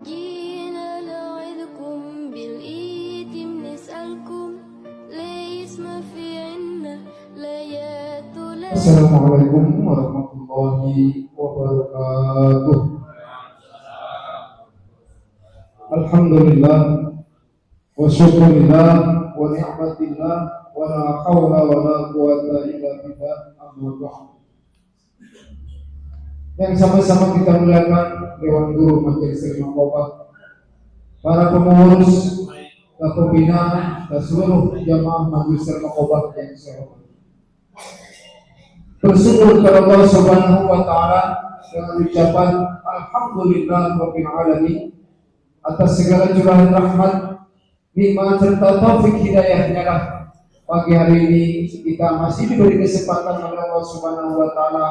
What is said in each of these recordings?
جينا نعظكم بالإيتم نسألكم ليس ما في عنا ليات لا. Assalamualaikum warahmatullahi wabarakatuh. Alhamdulillah wa syukurillah wa ni'matillah wa la hawla wa la quwata illa billah, amma ba'd. Yang sama-sama kita muliakan Dewan Guru Majelis Ilmu Qobat, para pengurus dan pembina dan seluruh jamaah Majelis Ilmu Qobat yang saya hormati. Bersyukur kepada Allah Subhanahu wa taala dengan ucapan alhamdulillahirabbil alamin atas segala curahan rahmat, nikmat serta taufik hidayahnya lah. Pagi hari ini kita masih diberi kesempatan oleh Allah Subhanahu wa taala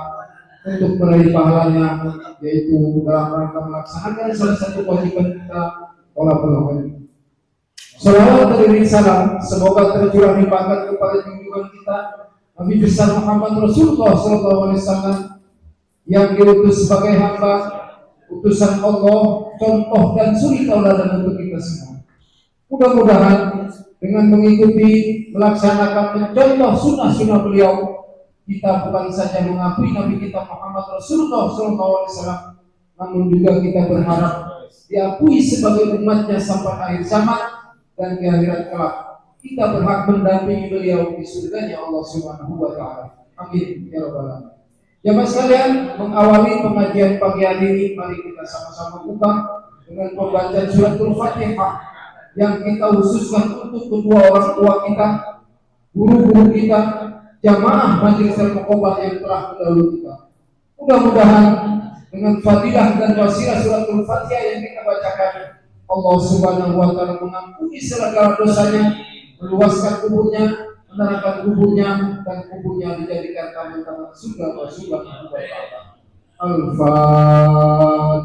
untuk meraih pahalanya, yaitu dalam rangka melaksanakan salah satu kewajiban kita, thalabul ilmi. Salawat dan salam semoga tercurah limpahkan kepada junjungan kita Nabi besar Muhammad Rasulullah SAW yang diutus sebagai hamba utusan Allah, contoh dan suri tauladan untuk kita semua. Mudah-mudahan dengan mengikuti, melaksanakan, mencontoh sunnah-sunnah beliau, kita bukan saja mengakui Nabi kita Muhammad Rasulullah SAW, namun juga kita berharap diakui sebagai umatnya sampai akhir zaman dan di akhirat kelak. Kita berhak mendampingi beliau di surganya Allah Subhanahu wa taala. Amin ya rabbal alamin. Jamaah sekalian, mengawali pengajian pagi hari ini, mari kita sama-sama buka dengan pembacaan suratul Fatihah yang kita khususkan untuk kedua orang tua kita, guru-guru kita, jamaah Majelis Ilmu Qobat yang telah mendahului kita. Mudah-mudahan dengan fadilah dan wasilah suratul Fatihah yang kita bacakan, Allah Subhanahu wa taala mengampuni segala dosanya, meluaskan kuburnya, menerangkan kuburnya, dan kuburnya dijadikan taman-taman surga wa subhanahu wa ta'ala. Al-Fatihah.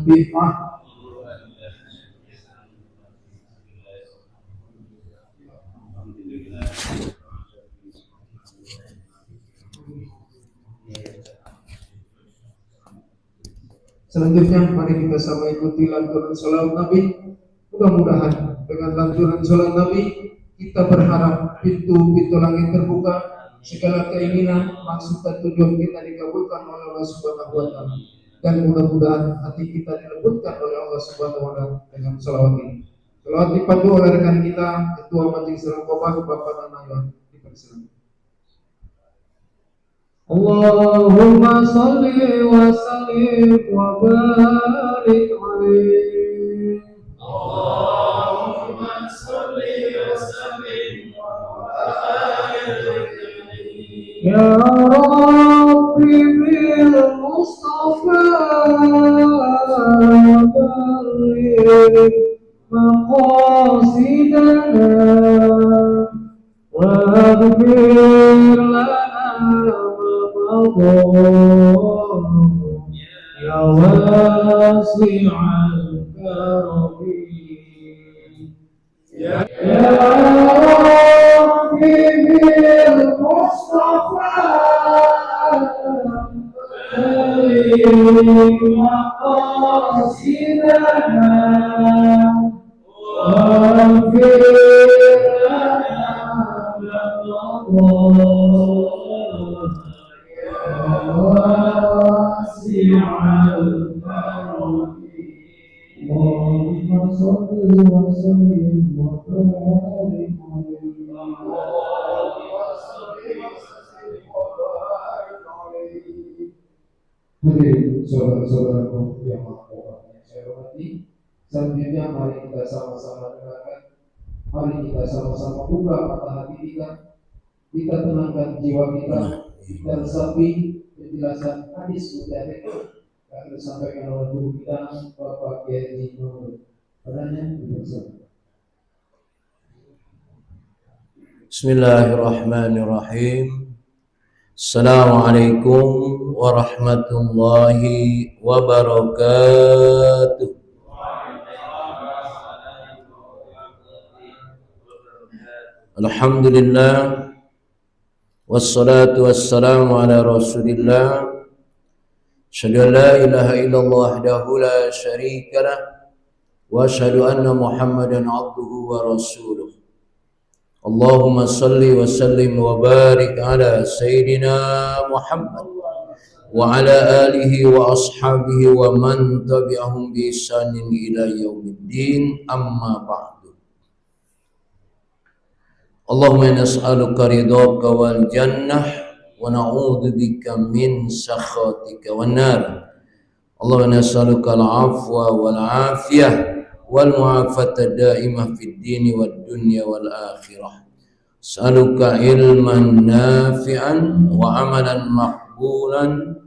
Selanjutnya mari kita sama ikuti lantunan sholawat Nabi. Mudah-mudahan dengan lantunan sholawat Nabi kita berharap pintu-pintu langit terbuka, segala keinginan, maksud dan tujuan kita dikabulkan oleh Allah Subhanahu wa taala, dan mudah-mudahan hati kita dilembutkan oleh Allah Subhanahu wa taala dengan sholawat ini. Sholawat dipandu oleh rekan kita, Ketua Majelis Ilmu Qobat Bapak Nanayon, dipersilakan. Allahumma sholli wa sallim wa barik alaihi. Allahumma sholli wa sallim wa barik alaihi. Ya Rabbi bil Mustafa barik maqasidana wa ghfir lana ya wasi'al karami. Ya Rabbi bil Mustafa barik maqasidana wa ghfir lana wasi'al karami. Allahumma sholli wa sallim wa barik alaihi. Hadirin saudara-saudaraku yang saya hormati, selanjutnya mari kita sama-sama dengarkan, mari kita sama-sama buka mata hati kita tenangkan jiwa kita, dan sapi penjelasan hadis mutawatir yang disampaikan oleh guru kita Bapak Kiai Muhammad. Padanya dipersilakan. Bismillahirrahmanirrahim. Assalamualaikum warahmatullahi wabarakatuh. Alhamdulillah, wassalatu wassalamu ala rasulillah, asyhadu an la ilaha illallah wahdahu la syarika lah, wa asyhadu anna Muhammadan abduhu wa rasuluh. Allahumma salli wa sallim wa barik ala Sayyidina Muhammad wa ala alihi wa ashabihi wa man tabi'ahum bi ihsanin ila yaumiddin, amma ba'du. Allahumma nas'aluka ridhaka wal jannah wa na'udzu bika min sakhatika wan nar. Allahumma nas'aluka al-'afwa wal 'afiyah wal mu'afata daimah fid dini wad dunya wal akhirah. As'aluka ilman nafi'an wa amalan maqbulan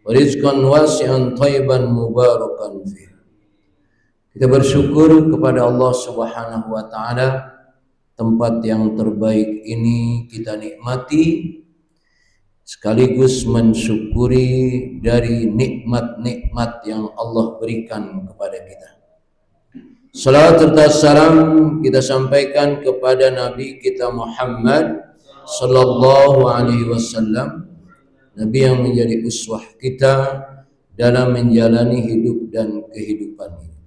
wa rizqan wasi'an thayyiban mubarakan fih. Kita bersyukur kepada Allah Subhanahu wa taala, tempat yang terbaik ini kita nikmati, sekaligus mensyukuri dari nikmat-nikmat yang Allah berikan kepada kita. Salawat serta salam kita sampaikan kepada Nabi kita Muhammad sallallahu alaihi wasallam, Nabi yang menjadi uswah kita dalam menjalani hidup dan kehidupan ini.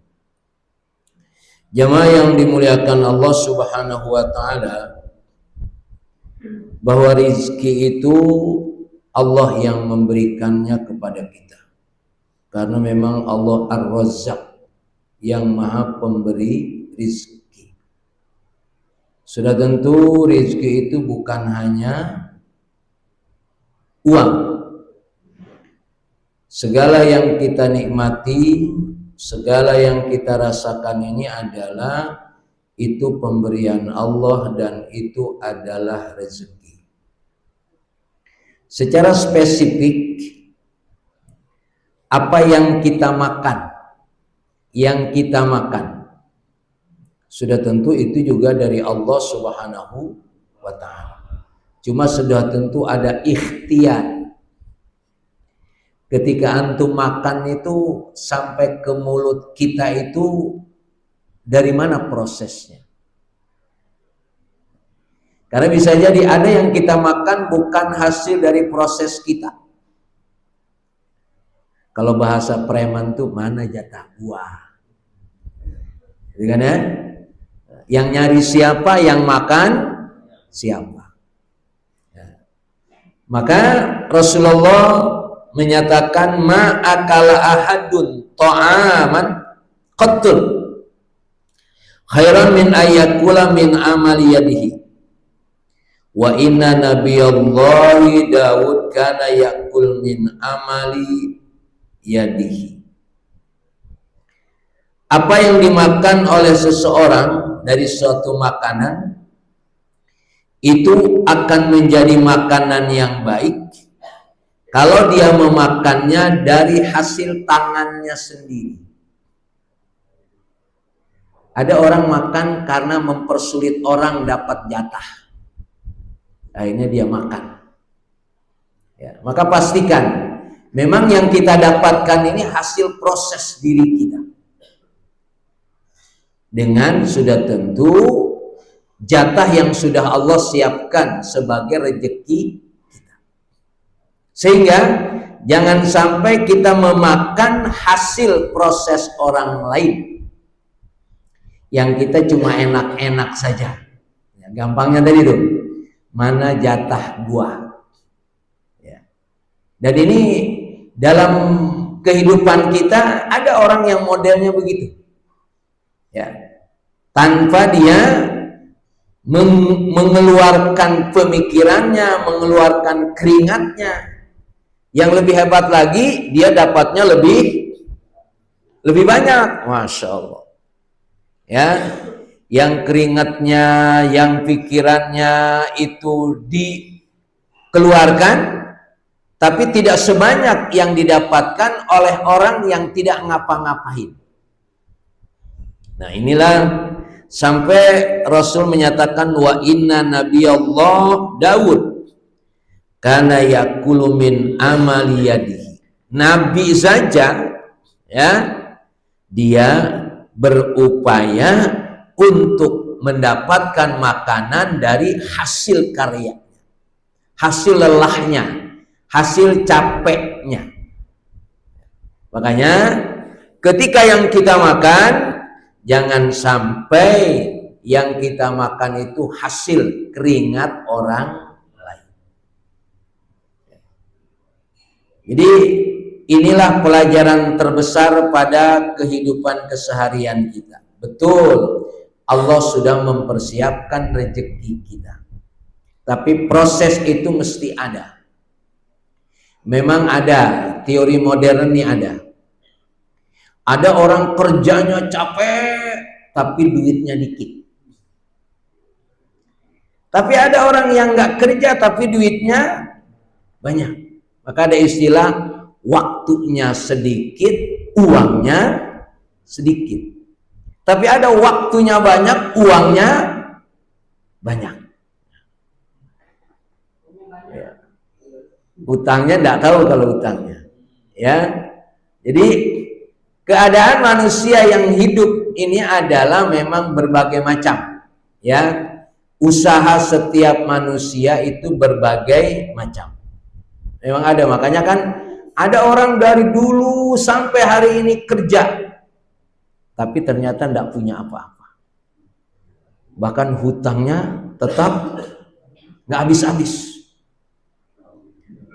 Jamaah yang dimuliakan Allah Subhanahu wa taala, bahwa rizki itu Allah yang memberikannya kepada kita, karena memang Allah Ar-Razzaq, yang maha pemberi rizki. Sudah tentu rizki itu bukan hanya uang. Segala yang kita nikmati, segala yang kita rasakan ini adalah itu pemberian Allah dan itu adalah rezeki. Secara spesifik, apa yang kita makan, sudah tentu itu juga dari Allah Subhanahu wa ta'ala. Cuma sudah tentu ada ikhtiar. Ketika antum makan itu sampai ke mulut kita itu dari mana prosesnya? Karena bisa jadi ada yang kita makan bukan hasil dari proses kita. Kalau bahasa preman tuh mana jatah buah, gitu kan ya? Yang nyari siapa, yang makan siapa. Ya. Maka Rasulullah menyatakan ma akala ahadun ta'aman qattul khairan min ayakula min amali yadihi wa inna nabiyallahi Daud kana yakul min amali yadihi. Apa yang dimakan oleh seseorang dari suatu makanan itu akan menjadi makanan yang baik kalau dia memakannya dari hasil tangannya sendiri. Ada orang makan karena mempersulit orang dapat jatah, akhirnya dia makan. Ya, maka pastikan memang yang kita dapatkan ini hasil proses diri kita, dengan sudah tentu jatah yang sudah Allah siapkan sebagai rezeki kita. Sehingga jangan sampai kita memakan hasil proses orang lain, yang kita cuma enak-enak saja. Ya, gampangnya tadi itu, mana jatah buah. Ya. Dan ini dalam kehidupan kita ada orang yang modelnya begitu, ya, tanpa dia mengeluarkan pemikirannya, mengeluarkan keringatnya. Yang lebih hebat lagi, dia dapatnya lebih banyak, masya Allah. Ya, yang keringatnya, yang pikirannya itu dikeluarkan, tapi tidak sebanyak yang didapatkan oleh orang yang tidak ngapa-ngapain. Nah, inilah sampai Rasul menyatakan wa inna nabiyallah Daud kana yakulu min amali yadihi. Nabi saja, ya, dia berupaya untuk mendapatkan makanan dari hasil karyanya, hasil lelahnya, hasil capeknya. Makanya ketika yang kita makan jangan sampai yang kita makan itu hasil keringat orang lain. Jadi inilah pelajaran terbesar pada kehidupan keseharian kita. Betul, Allah sudah mempersiapkan rezeki kita. Tapi proses itu mesti ada. Memang ada, teori modern ini ada. Ada orang kerjanya capek, tapi duitnya dikit. Tapi ada orang yang nggak kerja, tapi duitnya banyak. Maka ada istilah, waktunya sedikit, uangnya sedikit. Tapi ada waktunya banyak, uangnya banyak. Utangnya tidak tahu kalau utangnya, ya. Jadi keadaan manusia yang hidup ini adalah memang berbagai macam, ya. Usaha setiap manusia itu berbagai macam. Memang ada, makanya kan ada orang dari dulu sampai hari ini kerja, tapi ternyata tidak punya apa-apa. Bahkan hutangnya tetap nggak habis-habis.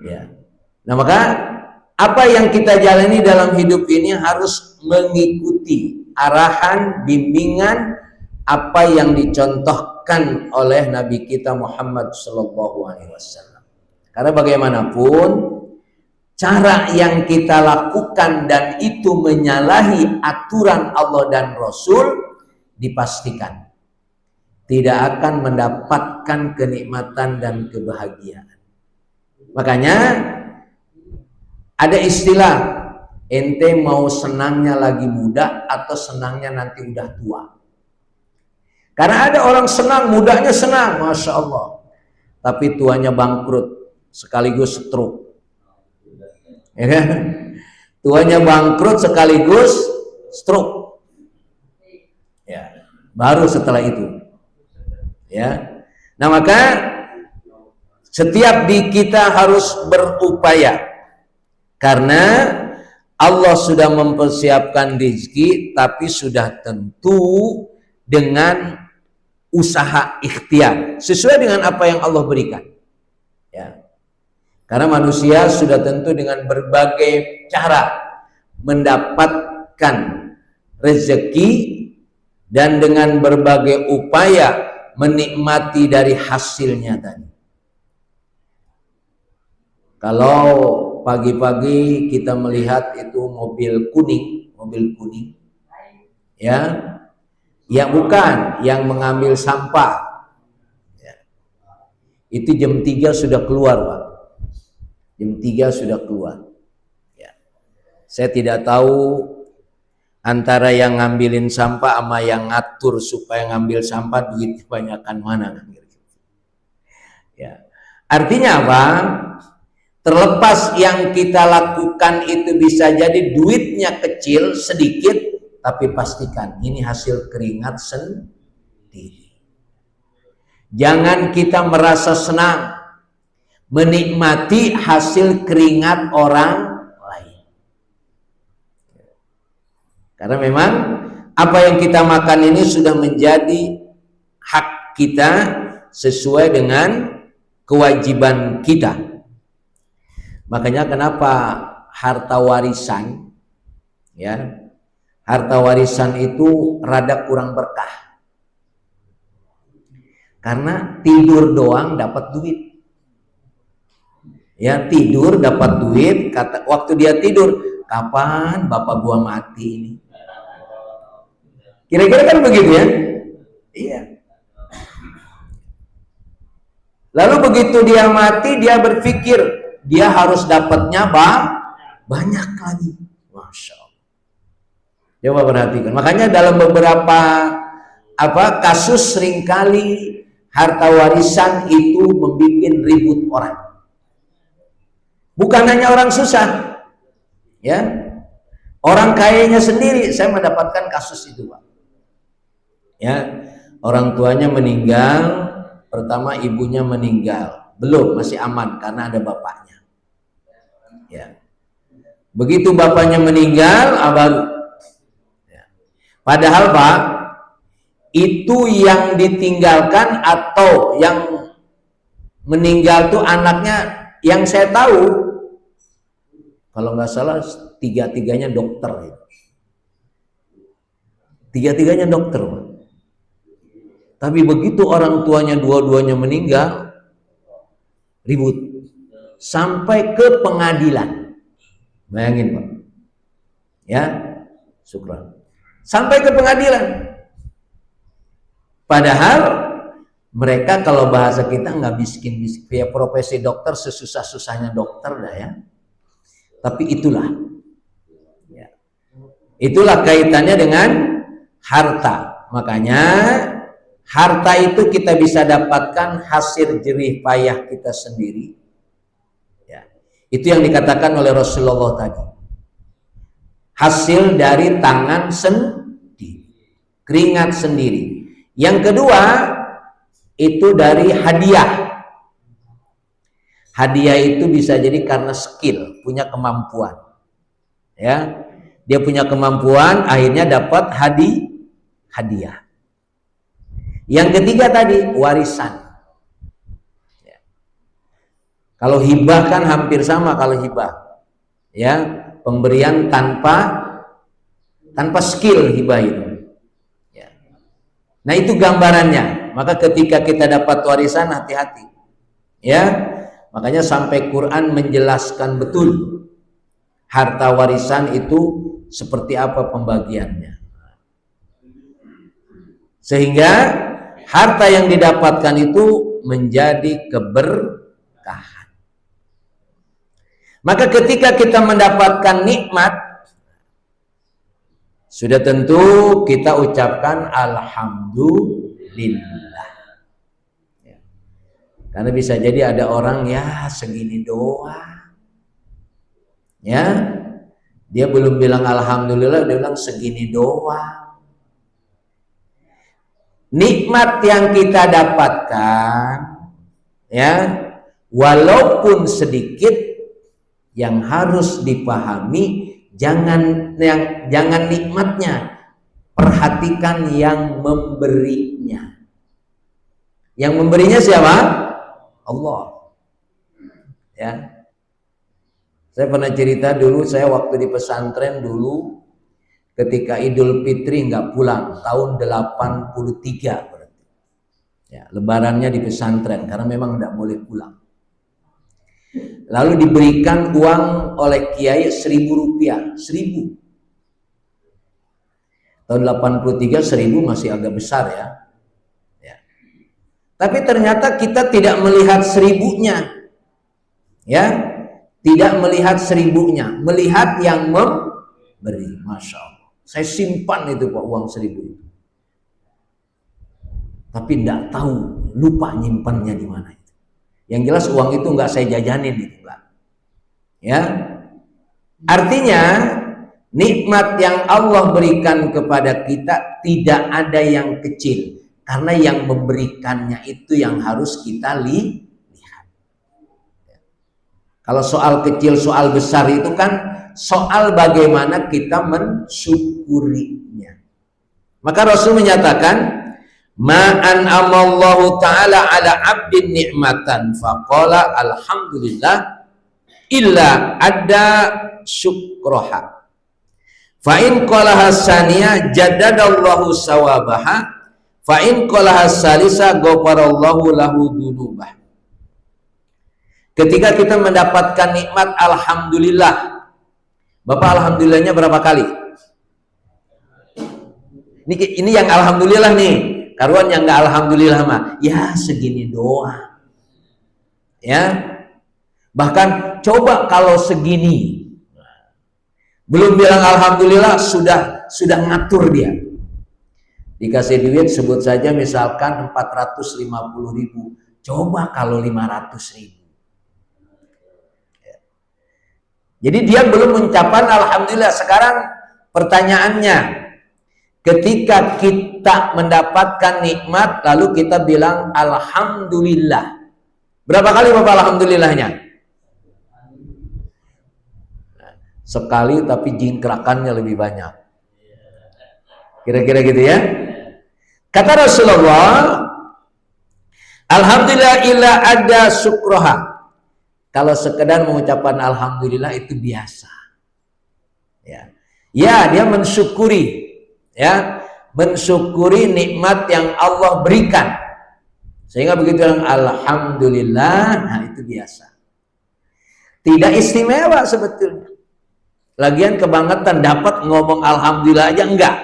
Ya. Nah, maka apa yang kita jalani dalam hidup ini harus mengikuti arahan, bimbingan apa yang dicontohkan oleh Nabi kita Muhammad SAW. Karena bagaimanapun cara yang kita lakukan dan itu menyalahi aturan Allah dan Rasul, dipastikan tidak akan mendapatkan kenikmatan dan kebahagiaan. Makanya ada istilah, ente mau senangnya lagi muda atau senangnya nanti udah tua. Karena ada orang senang, mudanya senang, Masya Allah, tapi tuanya bangkrut sekaligus stroke, ya kan? Tuanya bangkrut sekaligus stroke, ya, baru setelah itu, ya. Nah, maka setiap di kita harus berupaya, karena Allah sudah mempersiapkan rezeki, tapi sudah tentu dengan usaha ikhtiar sesuai dengan apa yang Allah berikan, ya. Karena manusia sudah tentu dengan berbagai cara mendapatkan rezeki dan dengan berbagai upaya menikmati dari hasilnya tadi. Kalau pagi-pagi kita melihat itu mobil kuning, ya, yang bukan yang mengambil sampah, ya. Itu jam 3 sudah keluar, Pak. Jam 3 sudah keluar, ya. Saya tidak tahu antara yang ngambilin sampah sama yang ngatur supaya ngambil sampah duit kebanyakan mana, ya. Artinya apa? Terlepas yang kita lakukan itu bisa jadi duitnya kecil, sedikit, tapi pastikan ini hasil keringat sendiri. Jangan kita merasa senang menikmati hasil keringat orang lain. Karena memang apa yang kita makan ini sudah menjadi hak kita sesuai dengan kewajiban kita. Makanya kenapa harta warisan, ya, harta warisan itu rada kurang berkah. Karena tidur doang dapat duit. Ya, tidur dapat duit, kata waktu dia tidur, kapan bapak gua mati ini? Kira-kira kan begitu, ya? Iya. Lalu begitu dia mati, dia berpikir dia harus dapatnya banyak lagi. Masya Allah. Coba perhatikan. Makanya dalam beberapa kasus seringkali harta warisan itu membuat ribut orang. Bukan hanya orang susah, ya, orang kayanya sendiri. Saya mendapatkan kasus itu, Pak. Ya, orang tuanya meninggal. Pertama ibunya meninggal, belum, masih aman karena ada bapaknya. Ya. Begitu bapaknya meninggal, baru. Ya. Padahal Pak, itu yang ditinggalkan atau yang meninggal tuh anaknya, yang saya tahu kalau nggak salah tiga-tiganya dokter. Tiga-tiganya dokter Pak. Tapi begitu orang tuanya dua-duanya meninggal, ribut sampai ke pengadilan. Bayangin Pak. Ya, syukran. Sampai ke pengadilan. Padahal mereka kalau bahasa kita nggak miskin-miskin, ya profesi dokter sesusah-susahnya dokter dah ya. Tapi itulah, ya. Itulah kaitannya dengan harta. Makanya harta itu kita bisa dapatkan hasil jerih payah kita sendiri. Ya. Itu yang dikatakan oleh Rasulullah tadi. Hasil dari tangan sendiri, keringat sendiri. Yang kedua itu dari hadiah. Hadiah itu bisa jadi karena skill, punya kemampuan. Ya, dia punya kemampuan, akhirnya dapat hadiah. Yang ketiga tadi warisan. Ya. Kalau hibah kan hampir sama kalau hibah. Ya. Pemberian tanpa skill hibah itu. Ya. Nah itu gambarannya. Maka ketika kita dapat warisan hati-hati. Ya, makanya sampai Quran menjelaskan betul harta warisan itu seperti apa pembagiannya. Sehingga harta yang didapatkan itu menjadi keberkahan. Maka ketika kita mendapatkan nikmat, sudah tentu kita ucapkan alhamdulillah. Ya. Karena bisa jadi ada orang ya segini doang. Ya, dia belum bilang alhamdulillah, dia bilang segini doang. Nikmat yang kita dapatkan, ya, walaupun sedikit, yang harus dipahami jangan nikmatnya, perhatikan yang memberinya. Yang memberinya siapa? Allah. Ya. Saya pernah cerita dulu, saya waktu di pesantren dulu ketika Idul Fitri nggak pulang tahun 83 berarti. Ya, lebarannya di pesantren karena memang nggak boleh pulang. Lalu diberikan uang oleh kiai 1.000 rupiah, 1.000. Tahun 83 1.000 masih agak besar ya. Ya. Tapi ternyata kita tidak melihat 1.000-nya, ya, tidak melihat 1.000-nya, melihat yang memberi. Masya Allah. Saya simpan itu Pak uang 1.000 itu. Tapi tidak tahu, lupa nyimpannya di mana. Yang jelas uang itu nggak saya jajanin itu Pak. Ya, artinya nikmat yang Allah berikan kepada kita tidak ada yang kecil, karena yang memberikannya itu yang harus kita lihat. Kalau soal kecil, soal besar itu kan soal bagaimana kita mensyukurinya. Maka Rasul menyatakan, ma'an amallahu ta'ala ala abdin ni'matan faqala alhamdulillah illa ada syukroha fa'in qalaha saniyah jadadallahu sawabaha fa'in qalaha salisa ghafarallahu lahu dunubah. Ketika kita mendapatkan nikmat alhamdulillah, Bapak alhamdulillahnya berapa kali? Ini yang alhamdulillah nih. Karuan yang nggak alhamdulillah mah ya segini doang. Ya. Bahkan coba kalau segini. Belum bilang alhamdulillah sudah ngatur dia. Dikasih duit sebut saja misalkan 450.000. Coba kalau 500.000. Ya. Jadi dia belum mencapai alhamdulillah. Sekarang pertanyaannya, ketika kita mendapatkan nikmat lalu kita bilang alhamdulillah, berapa kali Bapak alhamdulillahnya? Sekali, tapi jingkrakannya lebih banyak. Kira-kira gitu ya. Kata Rasulullah, alhamdulillah illa ada syukroha. Kalau sekedar mengucapkan alhamdulillah itu biasa. Ya, dia mensyukuri, ya, mensyukuri nikmat yang Allah berikan. Sehingga begitu yang alhamdulillah, nah itu biasa. Tidak istimewa sebetulnya. Lagian kebangetan dapat ngomong alhamdulillah aja enggak.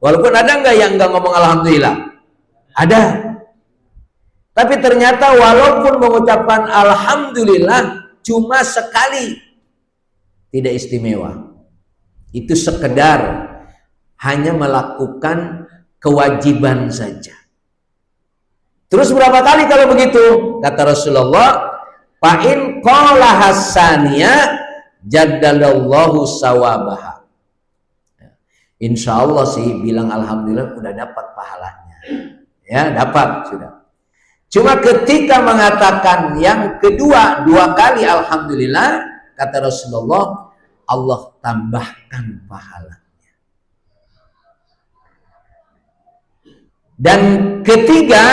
Walaupun ada enggak yang enggak ngomong alhamdulillah? Ada. Tapi ternyata walaupun mengucapkan alhamdulillah cuma sekali, tidak istimewa. Itu sekedar hanya melakukan kewajiban saja. Terus berapa kali kalau begitu? Kata Rasulullah, fa'in qala hasaniyah jaddalallahu sawabaha. Insya Allah sih bilang alhamdulillah udah dapat pahalanya. Ya, dapat sudah. Cuma ketika mengatakan yang kedua, 2 kali alhamdulillah, kata Rasulullah, Allah tambahkan pahalanya. Dan ketiga,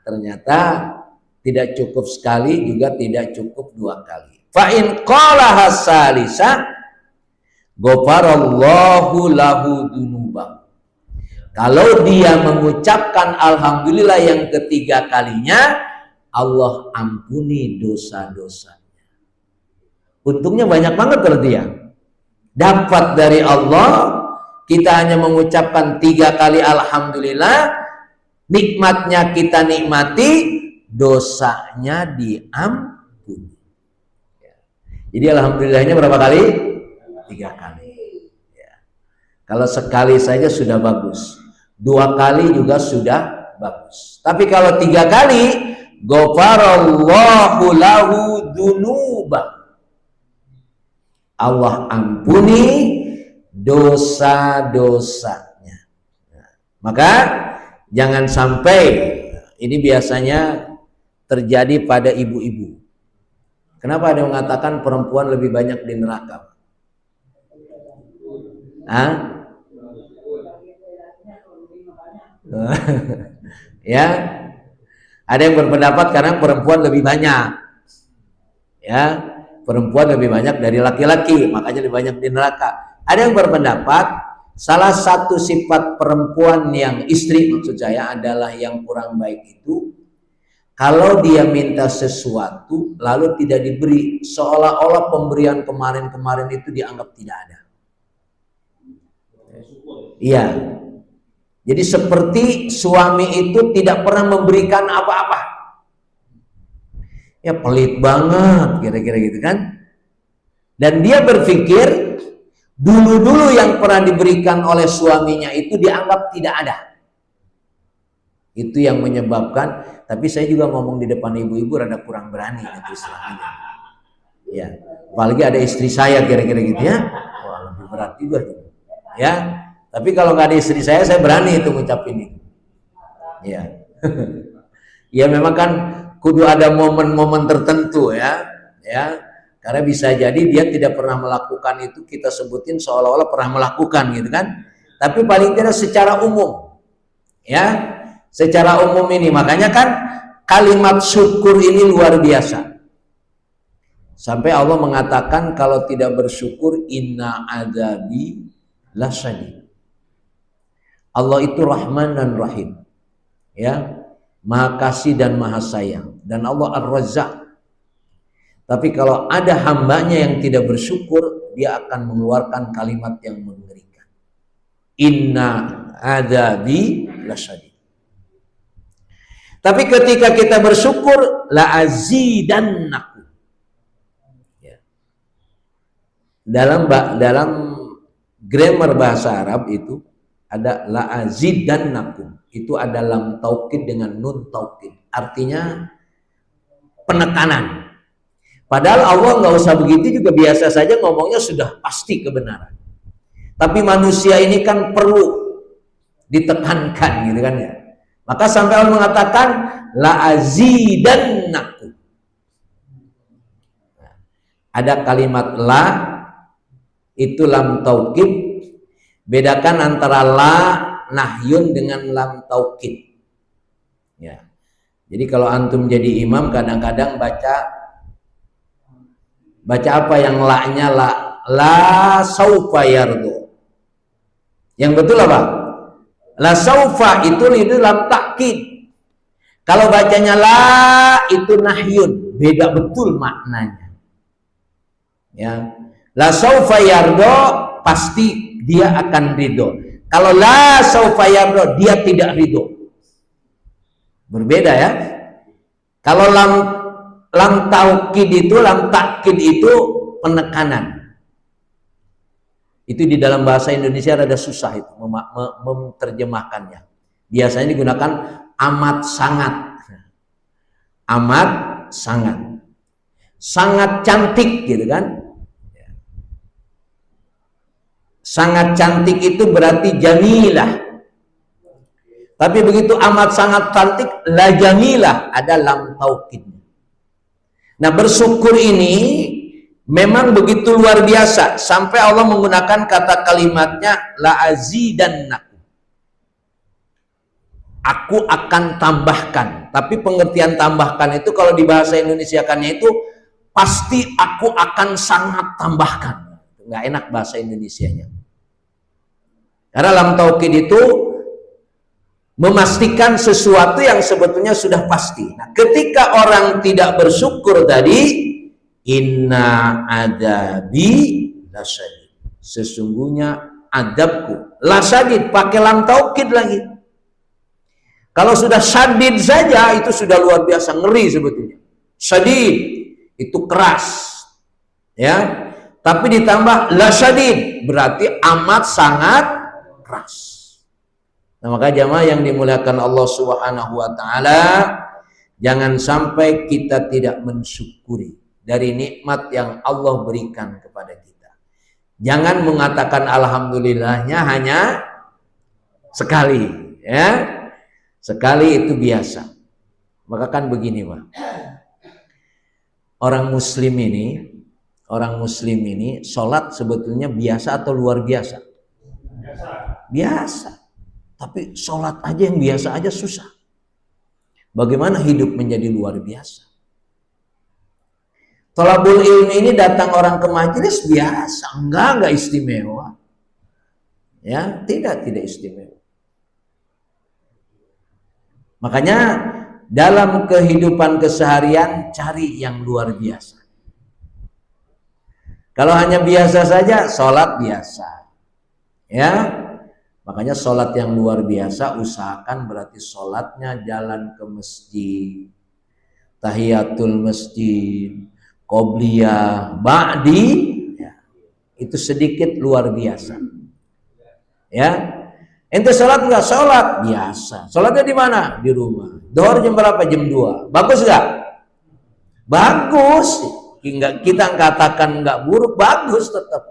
ternyata tidak cukup sekali, juga tidak cukup 2 kali. Fa in qala hasalisa ghafarallahu lahu dzunubah. Kalau dia mengucapkan alhamdulillah yang ketiga kalinya, Allah ampuni dosa-dosanya. Untungnya banyak banget kalau dia dapat dari Allah. Kita hanya mengucapkan 3 kali alhamdulillah, nikmatnya kita nikmati, dosanya diampuni. Jadi alhamdulillahnya berapa kali? 3 kali. Ya. Kalau sekali saja sudah bagus, 2 kali juga sudah bagus. Tapi kalau 3 kali, ghafarallahu lahu dzunubah. Allah ampuni dosa-dosanya. Maka jangan sampai, ini biasanya terjadi pada ibu-ibu. Kenapa ada yang mengatakan perempuan lebih banyak di neraka? Ya, ada yang berpendapat karena perempuan lebih banyak. Ya, perempuan lebih banyak dari laki-laki, makanya lebih banyak di neraka. Ada yang berpendapat salah satu sifat perempuan yang istri, maksud saya, adalah yang kurang baik itu kalau dia minta sesuatu lalu tidak diberi, seolah-olah pemberian kemarin-kemarin itu dianggap tidak ada. Iya. Jadi seperti suami itu tidak pernah memberikan apa-apa. Ya pelit banget, kira-kira gitu kan. Dan dia berpikir dulu-dulu yang pernah diberikan oleh suaminya itu dianggap tidak ada. Itu yang menyebabkan, tapi saya juga ngomong di depan ibu-ibu rada kurang berani itu istilahnya. Ya, apalagi ada istri saya kira-kira gitu ya. Wah, lebih berat juga gitu. Ya, tapi kalau nggak ada istri saya berani itu ngucapin itu. Ya. Ya memang kan kudu ada momen-momen tertentu ya, karena bisa jadi dia tidak pernah melakukan itu, kita sebutin seolah-olah pernah melakukan gitu kan, tapi paling tidak secara umum, ya, secara umum ini. Makanya kan kalimat syukur ini luar biasa, sampai Allah mengatakan kalau tidak bersyukur inna adzabi lasyadid. Allah itu Rahman dan Rahim, ya, Maha Kasih dan Maha Sayang, dan Allah Ar-Razzaq. Tapi kalau ada hambanya yang tidak bersyukur, dia akan mengeluarkan kalimat yang mengerikan. Inna adzabi lasyadid. Tapi ketika kita bersyukur, la azidannakum. Ya. Dalam grammar bahasa Arab itu ada la azidannakum. Itu ada lam taukid dengan nun taukid, artinya penekanan. Padahal Allah nggak usah begitu juga, biasa saja ngomongnya sudah pasti kebenaran. Tapi manusia ini kan perlu ditekankan gitu kan ya. Maka sampai Allah mengatakan la azidannakum. Ada kalimat la itu lam taukid. Bedakan antara la nahyun dengan lam taukid. Ya. Jadi kalau antum jadi imam kadang-kadang baca apa yang la-nya la saufa yardu. Yang betul apa? La saufa itu lam takkid. Kalau bacanya la itu nahyun, beda betul maknanya. Ya. La saufa yardu pasti dia akan ridho. Kalau la saufa yardu dia tidak ridho. Berbeda ya. Kalau lam taukid itu, lam takkid itu penekanan. Itu di dalam bahasa Indonesia rada susah itu menerjemahkannya. Biasanya digunakan amat sangat. Amat sangat. Sangat cantik gitu kan. Sangat cantik itu berarti jamilah. Tapi begitu amat sangat cantik, la jamilah, ada lam taukidnya. Nah, bersyukur ini memang begitu luar biasa sampai Allah menggunakan kata kalimatnya la azidannakum. Aku akan tambahkan. Tapi pengertian tambahkan itu kalau di bahasa Indonesiakannya itu pasti aku akan sangat tambahkan. Nggak enak bahasa Indonesianya. Karena lam taukid itu memastikan sesuatu yang sebetulnya sudah pasti. Nah, ketika orang tidak bersyukur tadi, inna adabi lasyadid. Sesungguhnya adabku lasyadid, pakai lam taukid lagi. Kalau sudah syadid saja itu sudah luar biasa ngeri sebetulnya. Syadid itu keras. Ya. Tapi ditambah lasyadid berarti amat sangat keras. Nah, maka jamaah yang dimuliakan Allah Subhanahu wa taala, jangan sampai kita tidak mensyukuri dari nikmat yang Allah berikan kepada kita. Jangan mengatakan alhamdulillahnya hanya sekali, ya. Sekali itu biasa. Maka kan begini, Pak. Orang muslim ini sholat sebetulnya biasa atau luar biasa? Biasa. Tapi sholat aja yang biasa aja susah. Bagaimana hidup menjadi luar biasa? Thalabul ilmi ini datang orang ke majelis biasa, enggak istimewa. Ya, tidak istimewa. Makanya dalam kehidupan keseharian cari yang luar biasa. Kalau hanya biasa saja, sholat biasa. Ya. Makanya sholat yang luar biasa usahakan berarti sholatnya jalan ke masjid, tahiyatul masjid, qobliyah, ba'di, ya, itu sedikit luar biasa. Ya, ente sholat enggak? Sholat biasa. Sholatnya di mana? Di rumah. Dohor jam berapa? Jam 2. Bagus enggak? Bagus. Kita katakan enggak buruk, bagus tetap.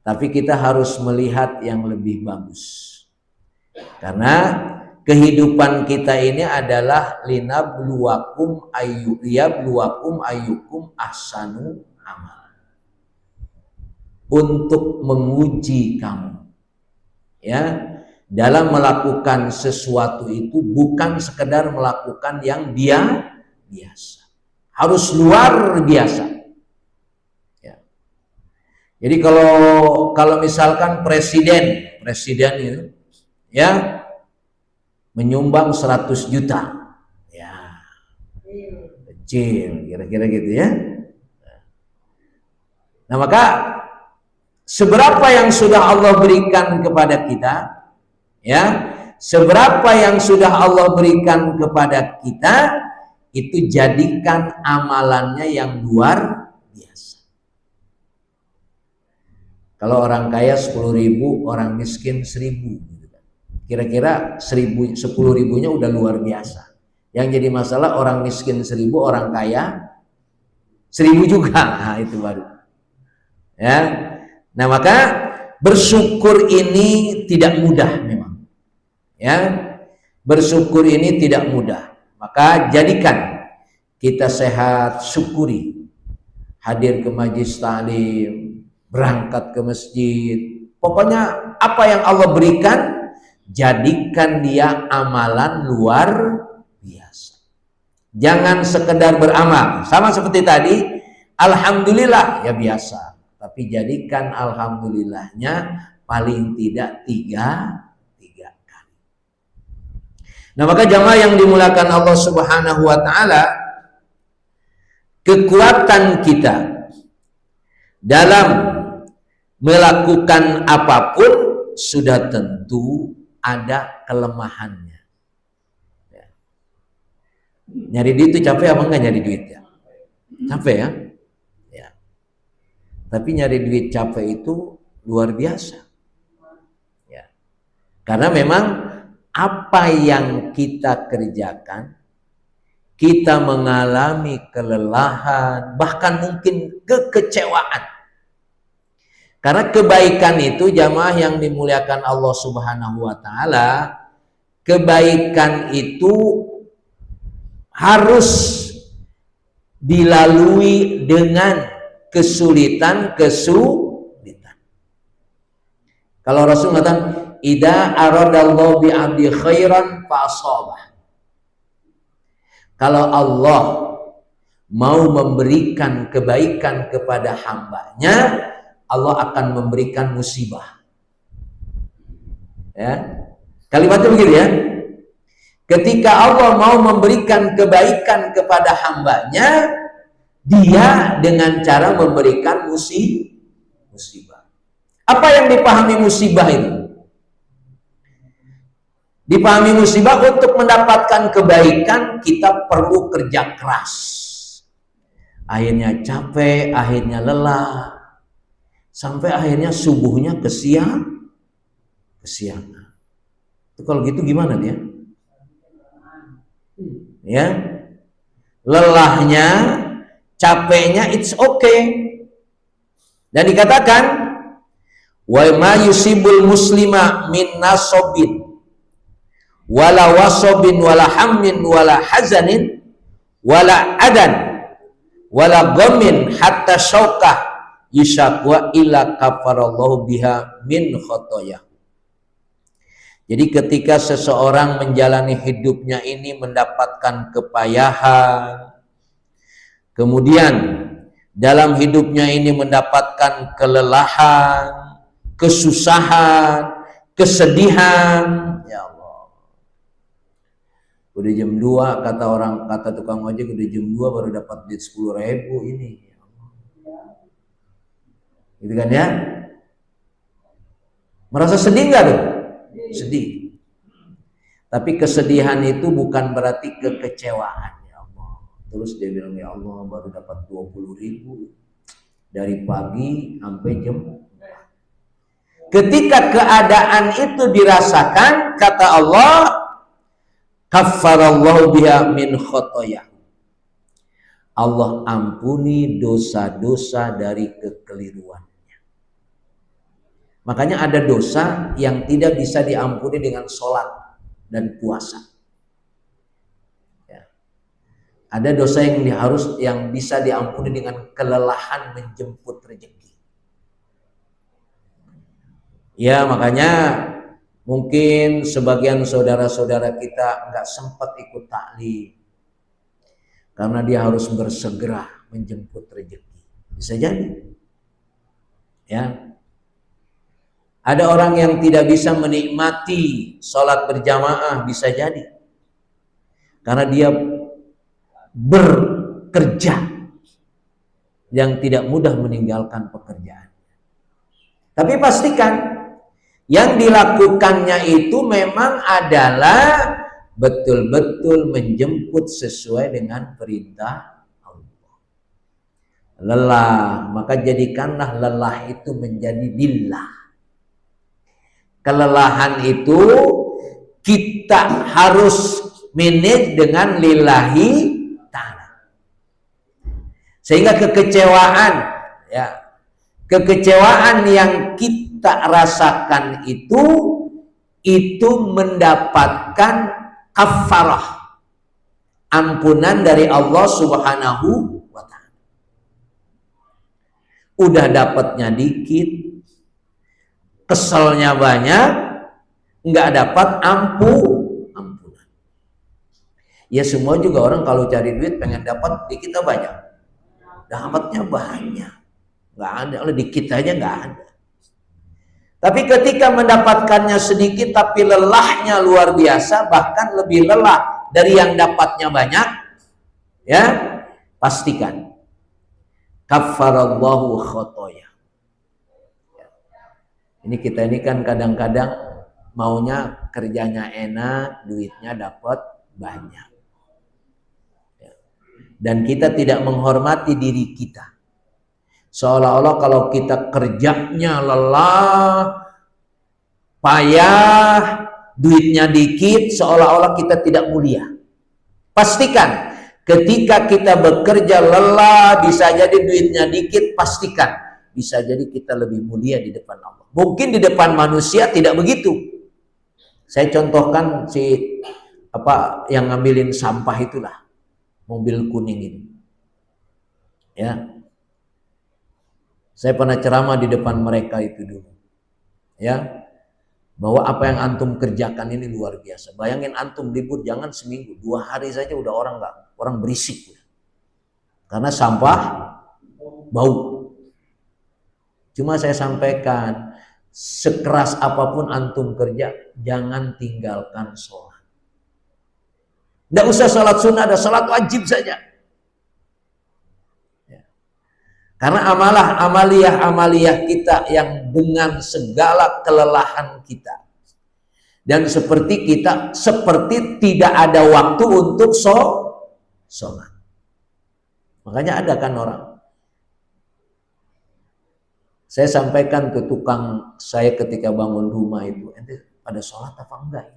Tapi kita harus melihat yang lebih bagus. Karena kehidupan kita ini adalah linabluwakum ayyukum ahsanu amal. Untuk menguji kamu. Ya, dalam melakukan sesuatu itu bukan sekedar melakukan yang biasa. Harus luar biasa. Jadi kalau misalkan presiden itu ya menyumbang 100 juta. Ya. Kecil kira-kira gitu ya. Nah, maka seberapa yang sudah Allah berikan kepada kita, ya, seberapa yang sudah Allah berikan kepada kita, itu jadikan amalannya yang luar biasa. Kalau orang kaya 10.000, orang miskin 1.000. Kira-kira 10.000 udah luar biasa. Yang jadi masalah orang miskin 1.000, orang kaya 1.000 juga. Nah, itu baru. Ya. Nah, maka bersyukur ini tidak mudah memang. Ya. Bersyukur ini tidak mudah. Maka jadikan kita sehat, syukuri. Hadir ke majelis ta'lim, berangkat ke masjid. Pokoknya apa yang Allah berikan jadikan dia amalan luar biasa. Jangan sekedar beramal. Sama seperti tadi, alhamdulillah ya biasa. Tapi jadikan alhamdulillahnya paling tidak tiga kali. Nah, maka jamaah yang dimuliakan Allah Subhanahu wa taala, kekuatan kita dalam melakukan apapun sudah tentu ada kelemahannya. Ya. Nyari duit itu capek apa enggak nyari duit ya? Capek ya? Ya. Tapi nyari duit capek itu luar biasa. Ya. Karena memang apa yang kita kerjakan, kita mengalami kelelahan, bahkan mungkin kekecewaan. Karena kebaikan itu jamaah yang dimuliakan Allah Subhanahu wa taala, kebaikan itu harus dilalui dengan kesulitan. Kalau Rasul mengatakan, "Idza aradallahu bi 'abdi khairan fa asabah." Kalau Allah mau memberikan kebaikan kepada hambanya, Allah akan memberikan musibah. Ya. Kalimatnya begitu ya. Ketika Allah mau memberikan kebaikan kepada hambanya, dia dengan cara memberikan musibah. Apa yang dipahami musibah itu? Dipahami musibah untuk mendapatkan kebaikan kita perlu kerja keras. Akhirnya capek, akhirnya lelah. Sampai akhirnya subuhnya kesiangan. Itu kalau gitu gimana dia? Ya, lelahnya, capeknya it's okay. Dan dikatakan, wa ma yusibul muslima min nasobin, wala wasobin, wala hammin, wala hazanin, wala adan, wala gomin, hatta syaukah yusakwa illa kafarallahu biha min khotoyah. Jadi ketika seseorang menjalani hidupnya ini mendapatkan kepayahan, kemudian dalam hidupnya ini mendapatkan kelelahan, kesusahan, kesedihan, ya Allah. Udah jam 2 kata tukang ojek, udah jam 2 baru dapat duit 10.000 ini. Gitu kan ya? Merasa sedih nggak tuh? Sedih. Tapi kesedihan itu bukan berarti kekecewaan, ya Allah. Terus dia bilang, ya Allah baru dapat 20.000 dari pagi sampai jam 4. Ketika keadaan itu dirasakan, kata Allah, kaffarallahu biha min khotoyah. Allah ampuni dosa-dosa dari kekeliruan. Makanya ada dosa yang tidak bisa diampuni dengan sholat dan puasa. Ya. Ada dosa yang bisa diampuni dengan kelelahan menjemput rezeki. Ya, makanya mungkin sebagian saudara-saudara kita nggak sempat ikut taklim karena dia harus bersegera menjemput rezeki. Bisa jadi. Ya. Ada orang yang tidak bisa menikmati sholat berjamaah, bisa jadi karena dia bekerja yang tidak mudah meninggalkan pekerjaan. Tapi pastikan yang dilakukannya itu memang adalah betul-betul menjemput sesuai dengan perintah Allah. Lelah, maka jadikanlah lelah itu menjadi lillah. Kelelahan itu kita harus manage dengan lillahi ta'ala. Sehingga kekecewaan yang kita rasakan itu mendapatkan kafarah, ampunan dari Allah Subhanahu wa ta'ala. Udah dapatnya dikit, keselnya banyak, nggak dapat ampunan. Ya semua juga orang kalau cari duit pengen dapat dikit atau banyak? Dapatnya banyak. Nggak ada, oleh dikit aja nggak ada. Tapi ketika mendapatkannya sedikit tapi lelahnya luar biasa, bahkan lebih lelah dari yang dapatnya banyak, ya pastikan kafarallahu khotoya. Ini kita ini kan kadang-kadang maunya kerjanya enak, duitnya dapat banyak. Dan kita tidak menghormati diri kita. Seolah-olah kalau kita kerjanya lelah, payah, duitnya dikit, seolah-olah kita tidak mulia. Pastikan ketika kita bekerja lelah, bisa jadi duitnya dikit, pastikan bisa jadi kita lebih mulia di depan Allah. Mungkin di depan manusia tidak begitu. Saya contohkan yang ngambilin sampah itulah, mobil kuning ini. Ya. Saya pernah ceramah di depan mereka itu dulu. Ya. Bahwa apa yang antum kerjakan ini luar biasa. Bayangin antum libur jangan seminggu, 2 hari saja udah orang berisik. Karena sampah bau. Cuma saya sampaikan, sekeras apapun antum kerja, jangan tinggalkan sholat. Tidak usah sholat sunnah, ada sholat wajib saja. Karena amaliyah kita yang dengan segala kelelahan kita. Dan seperti tidak ada waktu untuk sholat. Makanya ada kan orang. Saya sampaikan ke tukang saya ketika bangun rumah itu, ente pada sholat apa enggak?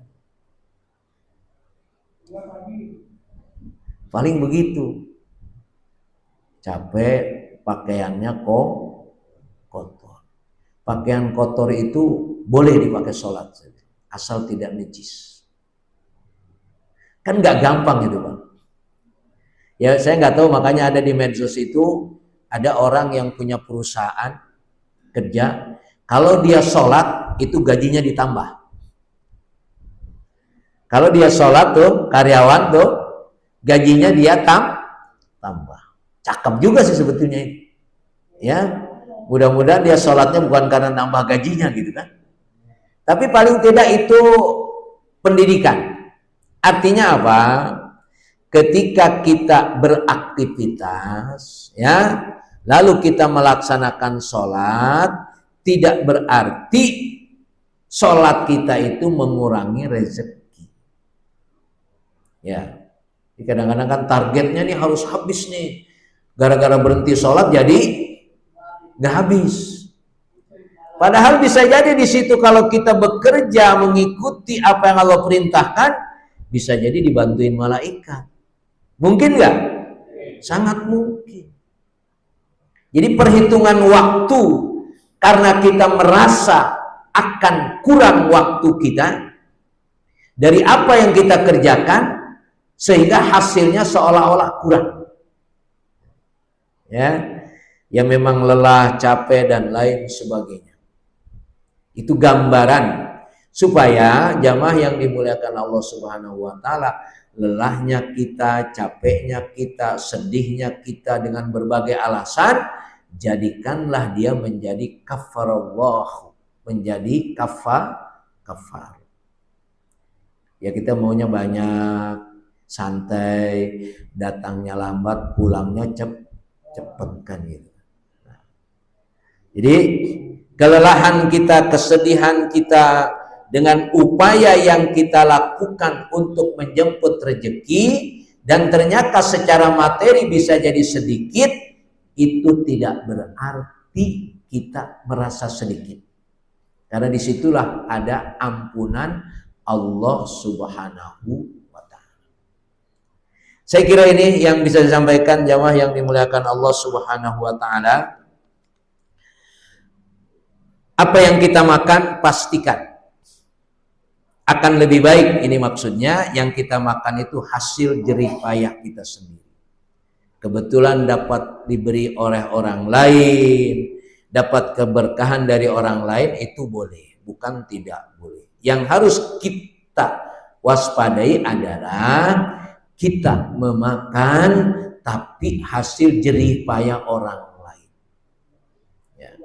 Paling begitu. Capek. Pakaiannya kotor. Pakaian kotor itu boleh dipakai sholat saja, asal tidak najis. Kan nggak gampang itu bang. Ya saya nggak tahu, makanya ada di medsos itu ada orang yang punya perusahaan kerja, kalau dia sholat itu gajinya ditambah. Kalau dia sholat tuh karyawan tuh gajinya dia tambah. Cakep juga sih sebetulnya ini. Ya, mudah-mudahan dia sholatnya bukan karena nambah gajinya gitu kan. Tapi paling tidak itu pendidikan. Artinya apa? Ketika kita beraktivitas, ya, lalu kita melaksanakan sholat, tidak berarti sholat kita itu mengurangi rezeki. Ya, kadang-kadang kan targetnya nih harus habis nih. Gara-gara berhenti sholat jadi nggak habis. Padahal bisa jadi di situ kalau kita bekerja mengikuti apa yang Allah perintahkan, bisa jadi dibantuin malaikat. Mungkin nggak? Sangat mungkin. Jadi perhitungan waktu, karena kita merasa akan kurang waktu kita dari apa yang kita kerjakan, sehingga hasilnya seolah-olah kurang. Ya memang lelah, capek dan lain sebagainya. Itu gambaran supaya jamaah yang dimuliakan Allah Subhanahu wa taala, lelahnya kita, capeknya kita, sedihnya kita dengan berbagai alasan, jadikanlah dia menjadi kafarallah, menjadi kafar. Ya kita maunya banyak, santai, datangnya lambat, pulangnya cepet kan gitu. Nah, jadi kelelahan kita, kesedihan kita dengan upaya yang kita lakukan untuk menjemput rezeki, dan ternyata secara materi bisa jadi sedikit, itu tidak berarti kita merasa sedikit. Karena disitulah ada ampunan Allah Subhanahu. Saya kira ini yang bisa disampaikan jamaah yang dimuliakan Allah Subhanahu wa taala. Apa yang kita makan pastikan akan lebih baik. Ini maksudnya yang kita makan itu hasil jerih payah kita sendiri. Kebetulan dapat diberi oleh orang lain, dapat keberkahan dari orang lain, itu boleh, bukan tidak boleh. Yang harus kita waspadai adalah kita memakan tapi hasil jerih payah orang lain. Ya.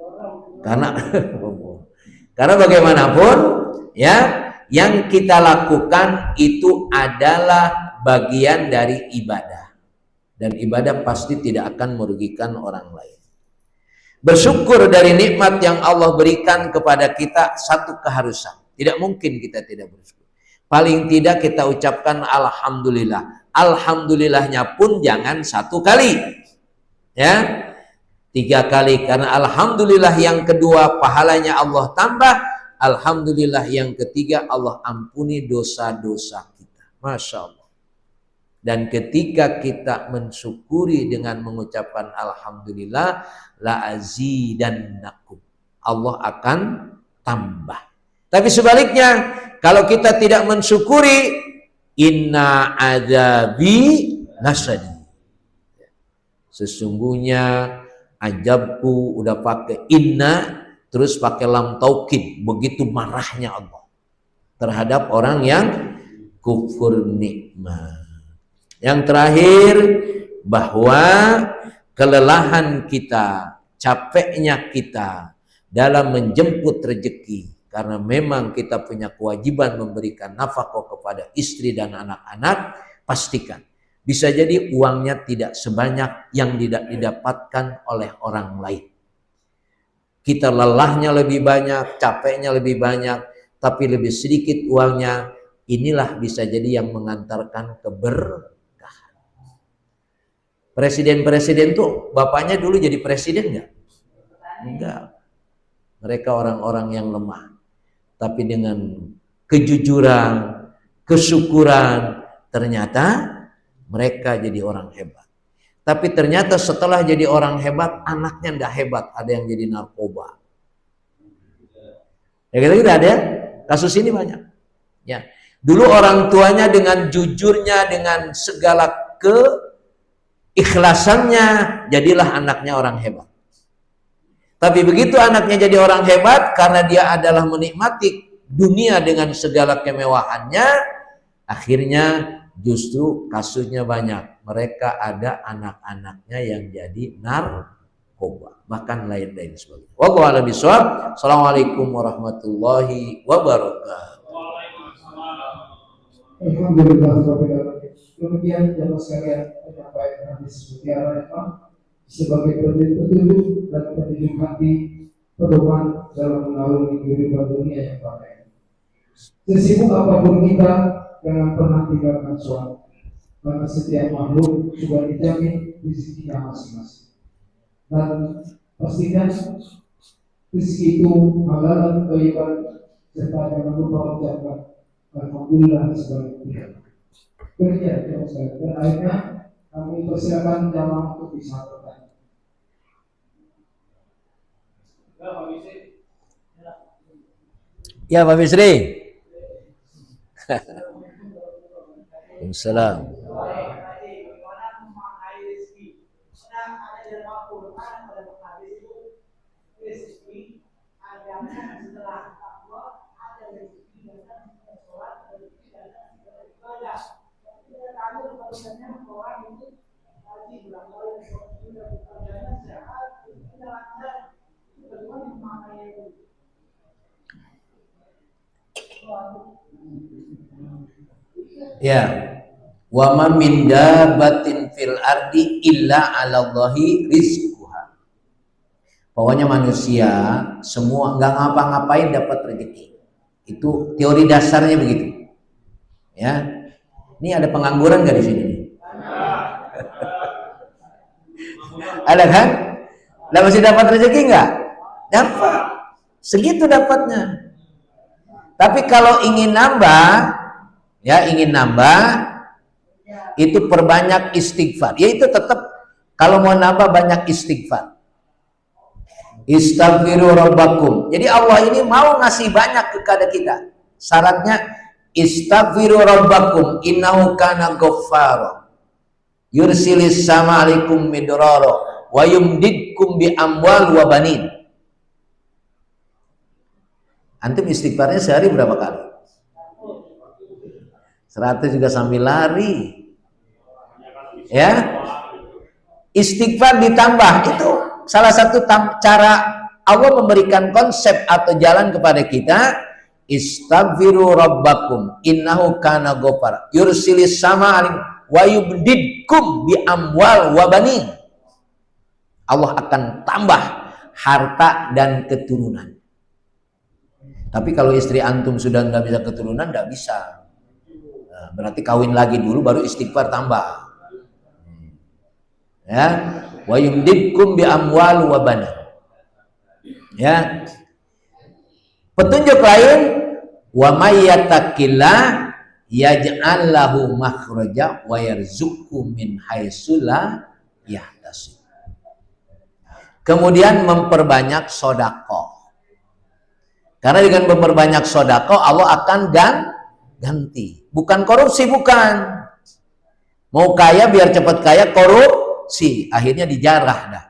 Karena bagaimanapun ya, yang kita lakukan itu adalah bagian dari ibadah. Dan ibadah pasti tidak akan merugikan orang lain. Bersyukur dari nikmat yang Allah berikan kepada kita satu keharusan. Tidak mungkin kita tidak bersyukur. Paling tidak kita ucapkan alhamdulillah. Alhamdulillahnya pun jangan satu kali. Ya. 3 kali, karena alhamdulillah yang kedua pahalanya Allah tambah, alhamdulillah yang ketiga Allah ampuni dosa-dosa kita. Masya Allah. Dan ketika kita mensyukuri dengan mengucapkan alhamdulillah, la azidannakum, Allah akan tambah. Tapi sebaliknya, kalau kita tidak mensyukuri, inna adzabi lasyadid, sesungguhnya ajabku, udah pakai inna terus pakai lam taukid, begitu marahnya Allah terhadap orang yang kufur nikmat. Yang terakhir, bahwa kelelahan kita, capeknya kita dalam menjemput rezeki, karena memang kita punya kewajiban memberikan nafkah kepada istri dan anak-anak, pastikan bisa jadi uangnya tidak sebanyak yang tidak didapatkan oleh orang lain. Kita lelahnya lebih banyak, capeknya lebih banyak, tapi lebih sedikit uangnya. Inilah bisa jadi yang mengantarkan keberkahan. Presiden-presiden tuh bapaknya dulu jadi presiden nggak? Enggak. Mereka orang-orang yang lemah. Tapi dengan kejujuran, kesyukuran, ternyata mereka jadi orang hebat. Tapi ternyata setelah jadi orang hebat, anaknya nggak hebat, ada yang jadi narkoba. Ya gitu ada. Kasus ini banyak. Ya. Dulu orang tuanya dengan jujurnya, dengan segala keikhlasannya, jadilah anaknya orang hebat. Tapi begitu anaknya jadi orang hebat, karena dia adalah menikmati dunia dengan segala kemewahannya, akhirnya justru kasusnya banyak. Mereka ada anak-anaknya yang jadi narkoba, bahkan lain-lain sebagainya. Wallahu a'lam bishawab. Assalamualaikum warahmatullahi wabarakatuh. Alhamdulillah. Demikian jamaah sekalian, penyampaian hadis mutiara sebagai petunjuk dan pendidik hati, pedoman dalam mengarungi kehidupan dunia yang baik. Sesibuk apapun kita, jangan pernah tinggalkan sholat, karena setiap makhluk sudah dijamin rezekinya masing-masing. Dan pastikan rezeki itu halal dan thayyiban, serta jangan lupa ucapkan alhamdulillah sebagai tiga. Demikian ya Ustaz. Dan akhirnya kami persilakan jamaah untuk bisa bertanya. Ya Pak Bisri. Waalaikumsalam. Ya, wa ma min dabbatin fil ardi illa 'alallahi rizquha. Pokoknya manusia semua nggak ngapa-ngapain dapat rezeki. Itu teori dasarnya begitu. Ya. Ini ada pengangguran nggak di sini? Ada kan? Lah masih dapat rezeki nggak? Dapat. Segitu dapatnya. Tapi kalau ingin nambah, itu perbanyak istighfar. Ya itu tetap kalau mau nambah banyak istighfar. Istaghfiru rabbakum. Jadi Allah ini mau ngasih banyak kepada kita. Syaratnya istaghfiru rabbakum innahu kana ghaffara. Yursilis sama alaikum midrara wa yumdidkum bi amwal wa banin. Antum istighfarnya sehari berapa kali? 100 juga sambil lari. Ya. Istighfar ditambah, itu salah satu cara Allah memberikan konsep atau jalan kepada kita. Istaghfiru rabbakum innahu kana ghafara yursilis sama alim wa yubdidkum bi amwal wa banin. Allah akan tambah harta dan keturunan. Tapi kalau istri antum sudah nggak bisa keturunan, nggak bisa. Nah, berarti kawin lagi dulu baru istighfar tambah. Ya, wa yumdidkum bi amwal wa banin. Ya. Petunjuk lain, wa may yattaqillah yaj'al lahu makhraja wa yarzuqhu min haitsu la yahtasib. Kemudian memperbanyak sedekah. Karena dengan memperbanyak sedekah Allah akan ganti. Bukan korupsi, bukan. Mau kaya biar cepat kaya, korupsi, akhirnya dijarah dah.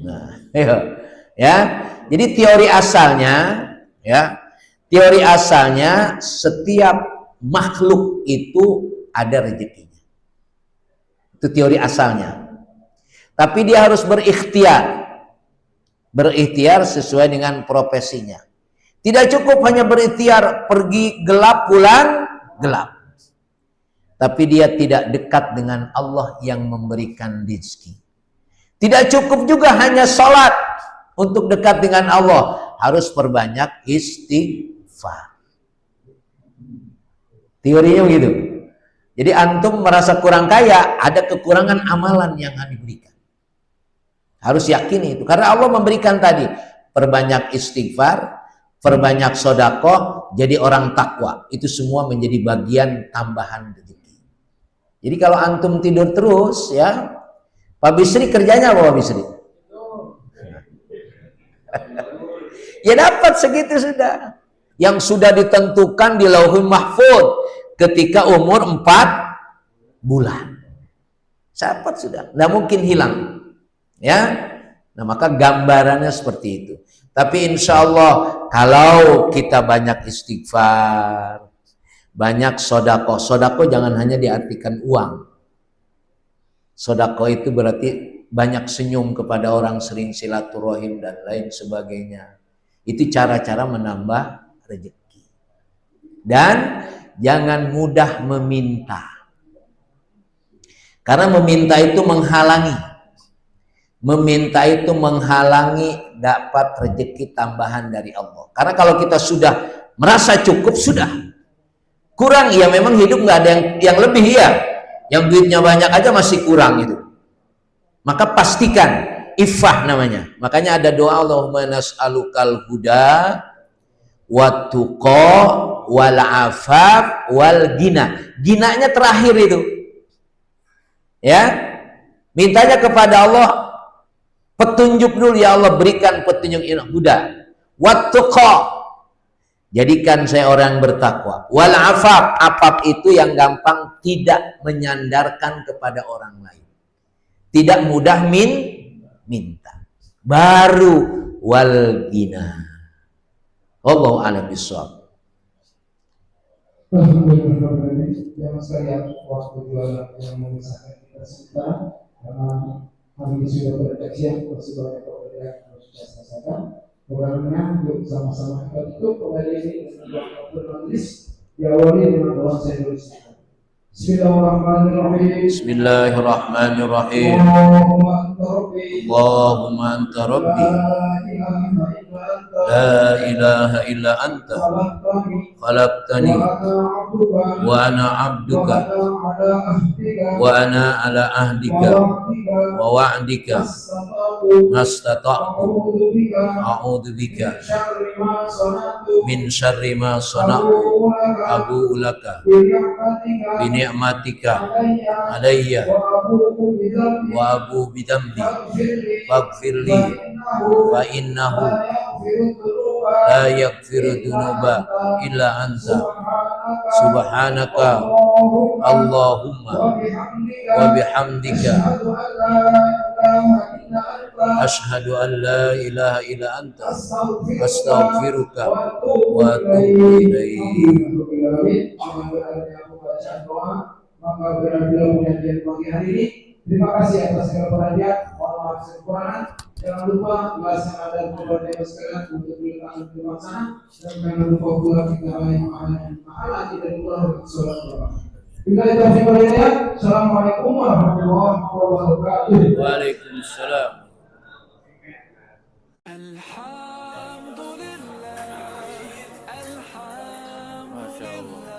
Nah, ya. Jadi teori asalnya setiap makhluk itu ada rezekinya. Itu teori asalnya. Tapi dia harus berikhtiar sesuai dengan profesinya. Tidak cukup hanya berikhtiar pergi gelap pulang gelap. Tapi dia tidak dekat dengan Allah yang memberikan rezeki. Tidak cukup juga hanya sholat untuk dekat dengan Allah, harus perbanyak istighfar. Teorinya begitu. Jadi antum merasa kurang kaya, ada kekurangan amalan yang diberikan. Harus yakini itu. Karena Allah memberikan tadi, perbanyak istighfar, perbanyak sedekah, jadi orang takwa. Itu semua menjadi bagian tambahan rezeki. Jadi kalau antum tidur terus, ya, Pak Bisri kerjanya apa Pak Bisri? Ya dapat segitu sudah. Yang sudah ditentukan di Lauhul Mahfuz ketika umur 4 bulan. Dapat sudah. Nggak mungkin hilang. Ya. Nah maka gambarannya seperti itu. Tapi insya Allah kalau kita banyak istighfar, banyak sedekah. Sedekah jangan hanya diartikan uang. Sedekah itu berarti banyak senyum kepada orang, sering silaturahim dan lain sebagainya. Itu cara-cara menambah rezeki. Dan jangan mudah meminta. Karena meminta itu menghalangi. Meminta itu menghalangi dapat rezeki tambahan dari Allah. Karena kalau kita sudah merasa cukup, sudah. Kurang, ya memang hidup nggak ada yang lebih ya. Yang duitnya banyak aja masih kurang itu. Maka pastikan, iffah namanya. Makanya ada doa Allahumma nas'alukal huda wa tuqa wal afaf wal gina. Ginanya terakhir itu. Ya. Mintanya kepada Allah petunjuk dulu, ya Allah berikan petunjuk huda. Wa tuqa. Jadikan saya orang bertakwa. Wal afaf, afaf itu yang gampang tidak menyandarkan kepada orang lain. Tidak mudah minta. Baru wal gina. Wallahu a'lam bishawab. Alhamdulillah, jamaah sekalian, waktu jualan yang memisahkan kita semua karena hari ini sudah berdeteksi masih banyak pekerjaan yang harus kita selesaikan. Mudah-mudahan yuk sama-sama kita tutup kembali ini dengan doa penulis diawali dengan doa saya tulis. Bismillahirrahmanirrahim. Bismillahirrahmanirrahim. Allahumma anta rabbi la ilaha illa anta khalaqtani wa ana abduka wa ana ala ahdika wa wa'dika mastata'tu a'udzu bika min syarri ma sana'tu abu'u laka bi ni'matika alayya wa abu bidambi faghfirli fa innahu la yaghfiru dhunuba illa anta subhanaka Allahumma wa bihamdika أشهد أن لا إله إلا أنت أستغفرك أستغفرك وأتوب وأتوب إليك. إليك. Maka benar-benar penyajian pagi hari ini. Terima kasih atas segala perhatian. Mohon maaf segala kekurangan. Jangan lupa melaksanakan dan berdoa sekalian untuk dilakukan di sana. Dan jangan lupa pula kita yang mahala kita pula sholat doa. Bila itu hidayah. Assalamualaikum warahmatullahi wabarakatuh. Waalaikumsalam. الحمد لله الحمد لله